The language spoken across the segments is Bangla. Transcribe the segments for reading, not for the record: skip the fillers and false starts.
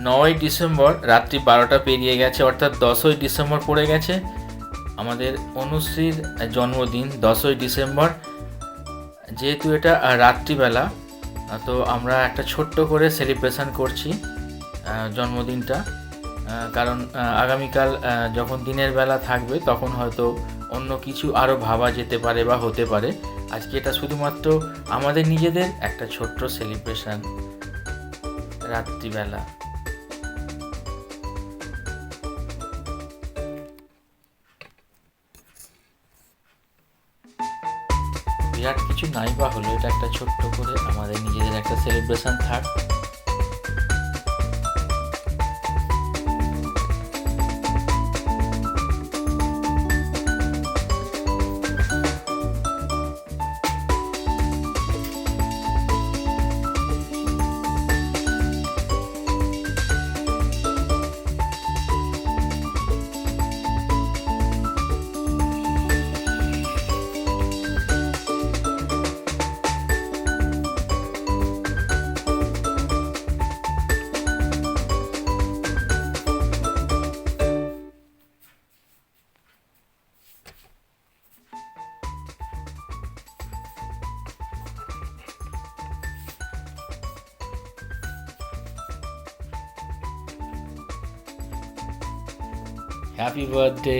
9 ডিসেম্বর রাত্রি 12টা পেরিয়ে গেছে, অর্থাৎ 10ই ডিসেম্বর পড়ে গেছে আমাদের অনুশ্রীর জন্মদিন 10ই ডিসেম্বর। যেহেতু এটা রাত্রিবেলা, তো আমরা একটা ছোট্ট করে সেলিব্রেশন করছি জন্মদিনটা। কারণ আগামীকাল যখন দিনের বেলা থাকবে তখন হয়তো অন্য কিছু আরও ভাবা যেতে পারে বা হতে পারে। আজকে এটা শুধুমাত্র আমাদের নিজেদের একটা ছোট্ট সেলিব্রেশন রাত্রিবেলা। বিরাট কিছু নাই বা হলো, এটা একটা ছোট্ট করে আমাদের নিজেদের একটা সেলিব্রেশন থাক। Happy birthday.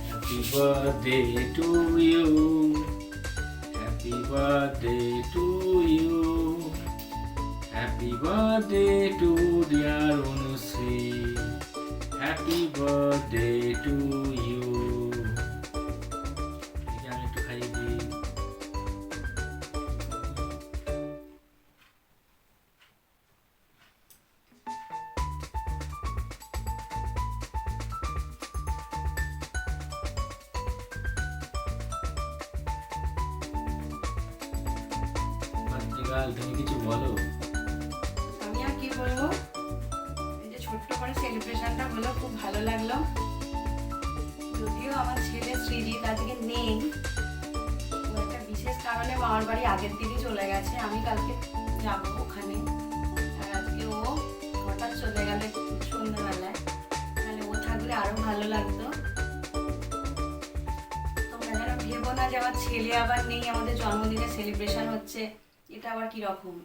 Happy birthday to you, happy birthday to you, happy birthday to dear Anushree, happy birthday to you. আমি একটু খাইয়ে দিই। তুমি কিছু বলো। আমি আর কি বলবো, এই যে ছোট্ট করে সেলিব্রেশনটা হলো, খুব ভালো লাগলো। যদিও আমার ছেলে সৃজিত আজকে নেই, ও একটা বিশেষ কারণে মামার বাড়ি আগের দিনই চলে গেছে। আমি কালকে যাবো ওখানে, আর আজকে ও হঠাৎ চলে গেলে সন্ধ্যাবেলায়, তাহলে ও থাকলে আরো ভালো লাগতো। তোমরা যেন ভেবো না যে আমার ছেলে আবার নেই, আমাদের জন্মদিনের সেলিব্রেশন হচ্ছে, এটা আবার কিরকম।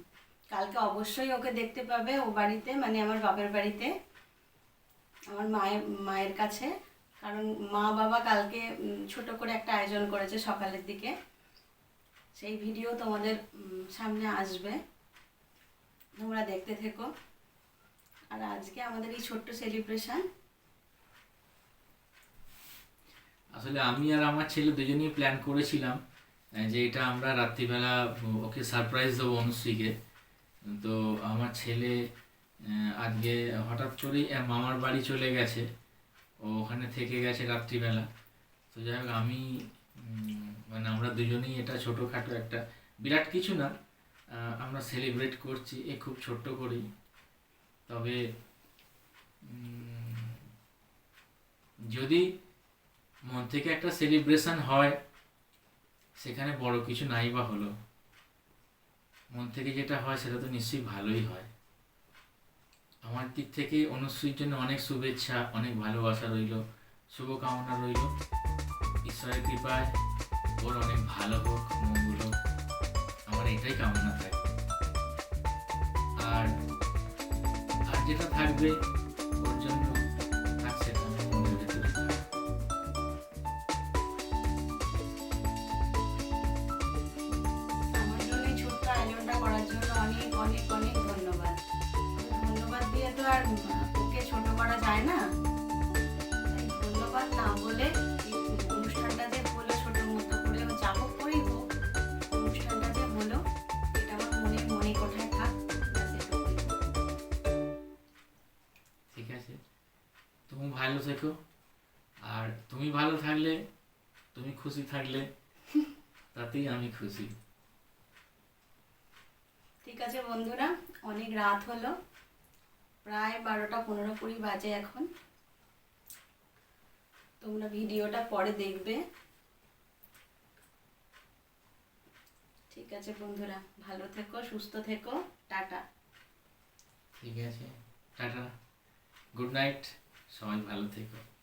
কালকে অবশ্যই ওকে দেখতে পাবে ও বাড়িতে, মানে আমার বাপের বাড়িতে, আমার মায়ের কাছে। কারণ মা বাবা কালকে ছোট করে একটা আয়োজন করেছে সকালের দিকে, সেই ভিডিও তোমাদের সামনে আসবে, তোমরা দেখতে থেকো। আর আজকে আমাদের এই ছোট্ট সেলিব্রেশন। আসলে আমি আর আমার ছেলে দুজনেই প্ল্যান করেছিলাম যে এটা আমরা রাত্রিবেলা ওকে সারপ্রাইজ দেবো অনুশ্রীকে। তো আমার ছেলে আজকে হঠাৎ করেই মামার বাড়ি চলে গেছে, ও ওখানে থেকে গেছে রাত্রিবেলা। তো যাই হোক, আমি মানে আমরা দুজনেই এটা ছোটোখাটো একটা, বিরাট কিছু না, আমরা সেলিব্রেট করছি এ খুব ছোট্ট করেই। তবে যদি মন থেকে একটা সেলিব্রেশন হয়, সেখানে বড় কিছু নাই বা হলো, মন থেকে যেটা হয় সেটা তো নিশ্চয়ই ভালোই হয়। আমার দিক থেকে অনুশ্রীর জন্য অনেক শুভেচ্ছা, অনেক ভালোবাসা রইল, শুভকামনা রইল। ঈশ্বরের কৃপায় ওর অনেক ভালো হোক, মঙ্গল হোক, আমার এটাই কামনা থাকে। আর আর যেটা থাকবে ওর জন্য থাকছে আমার মনের ভেতরে। আমার জন্য এই ছোট্ট আয়োজনটা করার জন্য অনেক অনেক অনেক ধন্যবাদ। ধন্যবাদ দিয়ে তো আর ওকে ছোট করা যায় না, তাই ধন্যবাদ না বলে এই অনুষ্ঠানটা যে হলো ছোট মতো করে, যা হোক করেই হোক, অনুষ্ঠানটা যে হলো এটা আমার মনে কোঠায় থাক, ব্যাস এটুকুই। ঠিক আছে, তুমি ভালো থেকো, আর তুমি ভালো থাকলে, তুমি খুশি থাকলে তাতেই আমি খুশি। ঠিক আছে বন্ধুরা, অনেক রাত হলো, প্রায় 12টা 15-20 বাজে এখন। তোমরা ভিডিওটা পরে দেখবে। ঠিক আছে বন্ধুরা, ভালো থেকো, সুস্থ থেকো, টাটা। ঠিক আছে, টাটা, গুড নাইট, সবাই ভালো থেকো।